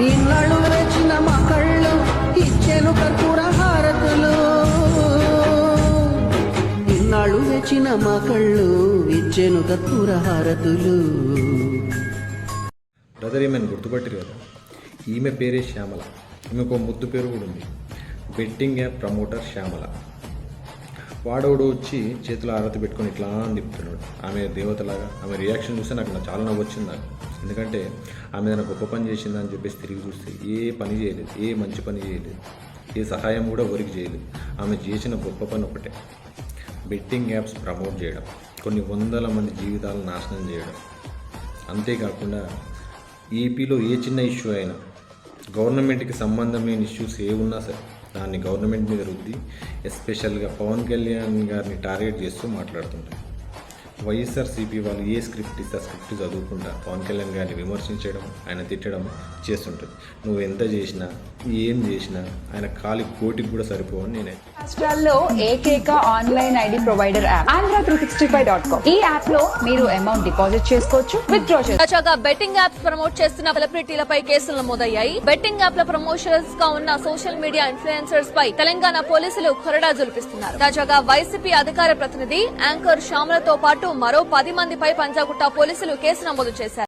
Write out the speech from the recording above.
ఇన్నాళ్ళు వేచిన మా కళ్ళు ఇచ్చెను కర్పూర హారతులు. ఇన్నాళ్ళు వేచిన మా కళ్ళు ఇచ్చెను కర్పూర హారతులు. బ్రదర్ ఈమెను గుర్తుపట్టిరు కదా, ఈమె పేరే శ్యామల. ఈమెకు ముద్దు పేరు కూడా ఉంది, బెట్టింగ్ యాప్ ప్రమోటర్ శ్యామల. వాడోడు వచ్చి చేతిలో ఆరతి పెట్టుకొని ఇట్లా అని తిప్పుతున్నాడు. ఆమె దేవతలాగా. ఆమె రియాక్షన్ చూస్తే నాకు చాలా నవ్వు వచ్చింది నాకు. ఎందుకంటే ఆమె ఏదైనా గొప్ప పని చేసిందని చెప్పేసి తిరిగి చూస్తే ఏ పని చేయలేదు, ఏ మంచి పని చేయలేదు, ఏ సహాయం కూడా ఎవరికి చేయలేదు. ఆమె చేసిన గొప్ప పని ఒకటే, బెట్టింగ్ యాప్స్ ప్రమోట్ చేయడం, కొన్ని వందల మంది జీవితాలను నాశనం చేయడం. అంతేకాకుండా ఏపీలో ఏ చిన్న ఇష్యూ అయినా, గవర్నమెంట్కి సంబంధం లేని ఇష్యూస్ ఏ ఉన్నా సరే దాన్ని గవర్నమెంట్ మీద రుద్ది, ఎస్పెషల్గా పవన్ కళ్యాణ్ గారిని టార్గెట్ చేస్తూ మాట్లాడుతుంటారు. వైఎస్ఆర్సీపీ వాళ్ళు ఏ స్క్రిప్ట్ ఇస్తే ఆ స్క్రిప్ట్ చదువుకుంటా పవన్ కళ్యాణ్ గారిని విమర్శించడం, ఆయన తిట్టడం చేస్తుంటుంది. నువ్వు ఎంత చేసినా ఏం చేసినా ఆయన కాలి కోటికి కూడా సరిపోవని నేనే. రాష్ట్రాల్లో ఏకైక online ID provider app Andhra365.com. ఈ యాప్ లో మీరు అమౌంట్ డిపాజిట్ చేసుకోవచ్చు, విత్డ్రా చేసుకోవచ్చు. తాజాగా బెట్టింగ్ యాప్స్ ప్రమోట్ చేస్తున్న సెలబ్రిటీలపై కేసులు నమోదయ్యాయి. బెట్టింగ్ యాప్ల ప్రమోషన్స్ గా ఉన్న సోషల్ మీడియా ఇన్ఫ్లుయెన్సర్స్ పై తెలంగాణ పోలీసులు కొరడా జులిపిస్తున్నారు. తాజాగా వైసీపీ అధికార ప్రతినిధి యాంకర్ శ్యామలతో పాటు మరో 10 మందిపై పంజాగుట్ట పోలీసులు కేసు నమోదు చేశారు.